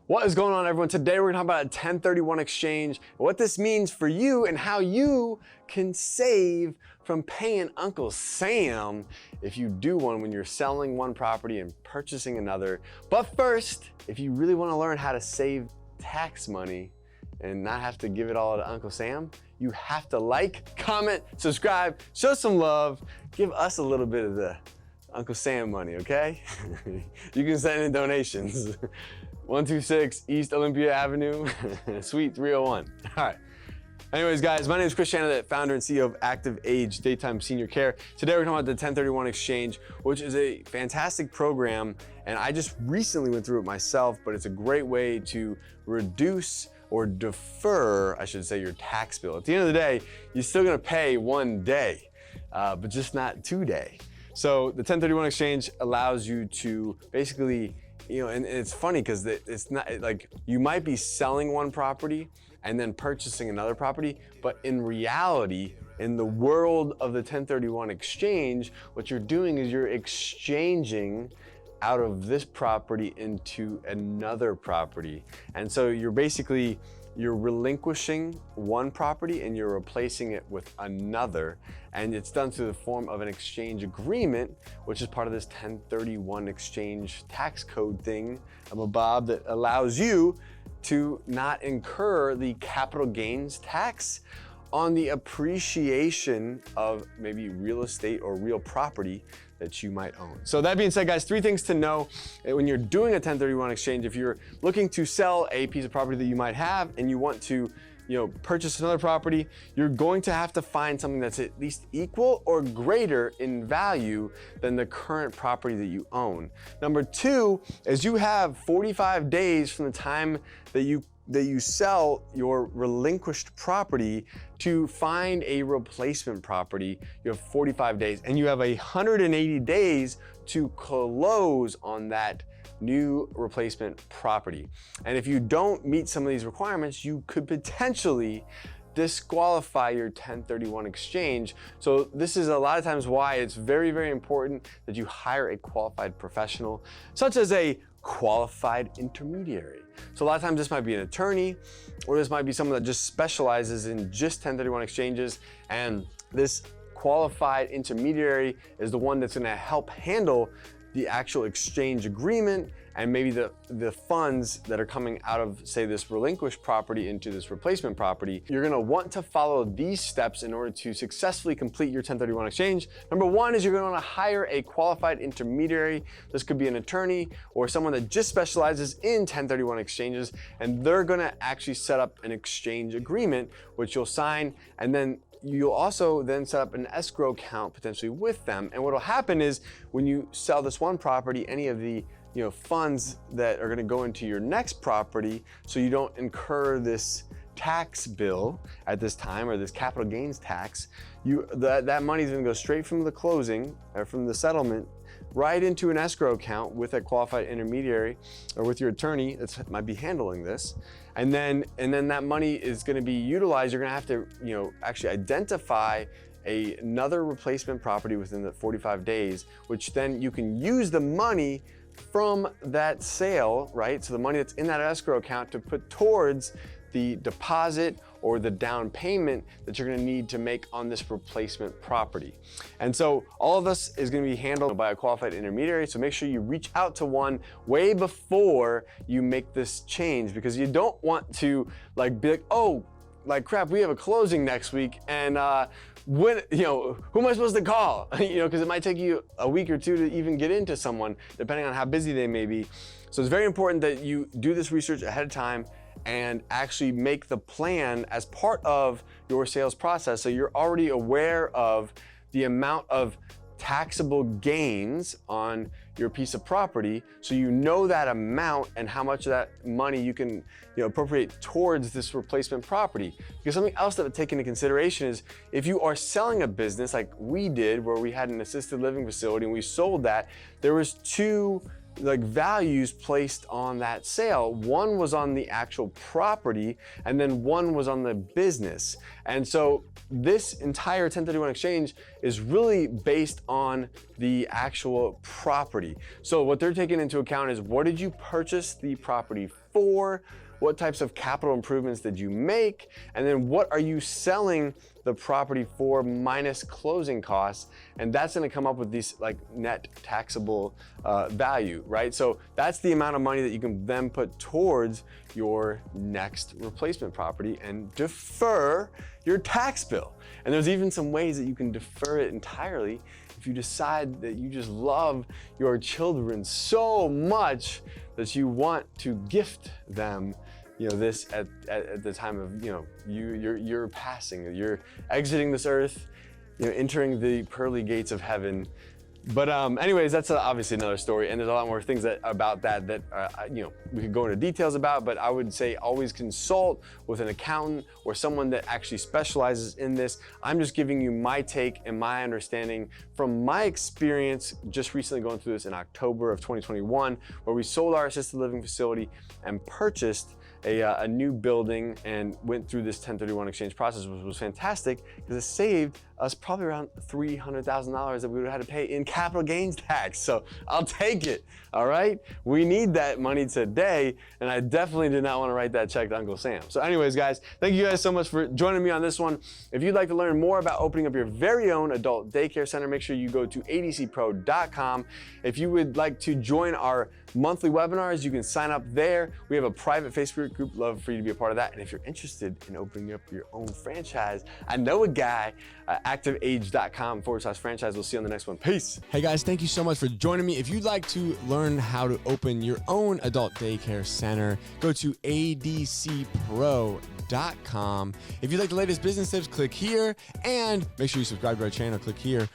What is going on, everyone? Today we're gonna talk about a 1031 exchange, what this means for you and how you can save from paying Uncle Sam if you do one when you're selling one property and purchasing another. But first, if you really wanna learn how to save tax money and not have to give it all to Uncle Sam, you have to like, comment, subscribe, show some love, give us a little bit of the Uncle Sam money, okay? You can send in donations. 126 East Olympia Avenue, Suite 301. All right. Anyways, guys, my name is Chris Shannon, founder and CEO of Active Age Daytime Senior Care. Today we're talking about the 1031 exchange, which is a fantastic program. And I just recently went through it myself, but it's a great way to reduce or defer, I should say, your tax bill. At the end of the day, you're still gonna pay one day, but just not 2 days. So the 1031 exchange allows you to basically, and it's funny because it's not like you might be selling one property and then purchasing another property, but in reality, in the world of the 1031 exchange, what you're doing is you're exchanging out of this property into another property. And so you're relinquishing one property and you're replacing it with another. And it's done through the form of an exchange agreement, which is part of this 1031 exchange tax code thing, Bob, that allows you to not incur the capital gains tax on the appreciation of maybe real estate or real property that you might own. So that being said, guys, 3 things to know when you're doing a 1031 exchange. If you're looking to sell a piece of property that you might have and you want to purchase another property, you're going to have to find something that's at least equal or greater in value than the current property that you own. Number 2 is you have 45 days from the time that you sell your relinquished property to find a replacement property. You have 45 days and you have 180 days to close on that new replacement property. And if you don't meet some of these requirements, you could potentially disqualify your 1031 exchange. So this is a lot of times why it's very, very important that you hire a qualified professional, such as a qualified intermediary. So a lot of times this might be an attorney, or this might be someone that just specializes in just 1031 exchanges. And this qualified intermediary is the one that's gonna help handle the actual exchange agreement and maybe the funds that are coming out of, say, this relinquished property into this replacement property. You're gonna want to follow these steps in order to successfully complete your 1031 exchange. Number 1 is you're gonna wanna hire a qualified intermediary. This could be an attorney or someone that just specializes in 1031 exchanges, and they're gonna actually set up an exchange agreement, which you'll sign, and then you'll also then set up an escrow account potentially with them. And what'll happen is when you sell this one property, any of the funds that are going to go into your next property, so you don't incur this tax bill at this time, or this capital gains tax, that money is going to go straight from the closing or from the settlement right into an escrow account with a qualified intermediary or with your attorney that might be handling this. And then that money is going to be utilized. You're going to have to actually identify another replacement property within the 45 days, which then you can use the money from that sale, right? So the money that's in that escrow account to put towards the deposit or the down payment that you're gonna need to make on this replacement property. And so all of this is gonna be handled by a qualified intermediary. So make sure you reach out to one way before you make this change, because you don't want to be like, oh, crap, we have a closing next week, and who am I supposed to call? Because it might take you a week or 2 to even get into someone, depending on how busy they may be. So it's very important that you do this research ahead of time and actually make the plan as part of your sales process, so you're already aware of the amount of taxable gains on your piece of property, so you know that amount and how much of that money you can appropriate towards this replacement property. Because something else that to take into consideration is if you are selling a business like we did, where we had an assisted living facility and we sold that, there was 2 values placed on that sale. One was on the actual property, and then one was on the business. And so this entire 1031 exchange is really based on the actual property. So what they're taking into account is, what did you purchase the property for? What types of capital improvements did you make? And then what are you selling the property for minus closing costs? And that's gonna come up with these like net taxable value, right? So that's the amount of money that you can then put towards your next replacement property and defer your tax bill. And there's even some ways that you can defer it entirely if you decide that you just love your children so much that you want to gift them, this at the time of, you're passing, you're exiting this earth, entering the pearly gates of heaven. But anyways, that's obviously another story, and there's a lot more things about that we could go into details about, but I would say always consult with an accountant or someone that actually specializes in this. I'm just giving you my take and my understanding from my experience just recently going through this in October of 2021, where we sold our assisted living facility and purchased a new building and went through this 1031 exchange process, which was fantastic because it saved us probably around $300,000 that we would have had to pay in capital gains tax. So I'll take it, all right? We need that money today, and I definitely did not want to write that check to Uncle Sam. So anyways, guys, thank you guys so much for joining me on this one. If you'd like to learn more about opening up your very own adult daycare center, make sure you go to adcpro.com. If you would like to join our monthly webinars, you can sign up there. We have a private Facebook group, love for you to be a part of that. And if you're interested in opening up your own franchise, I know a guy, activeage.com/franchise. We'll see you on the next one. Peace. Hey guys, thank you so much for joining me. If you'd like to learn how to open your own adult daycare center, go to adcpro.com. If you'd like the latest business tips, click here, and make sure you subscribe to our channel, click here,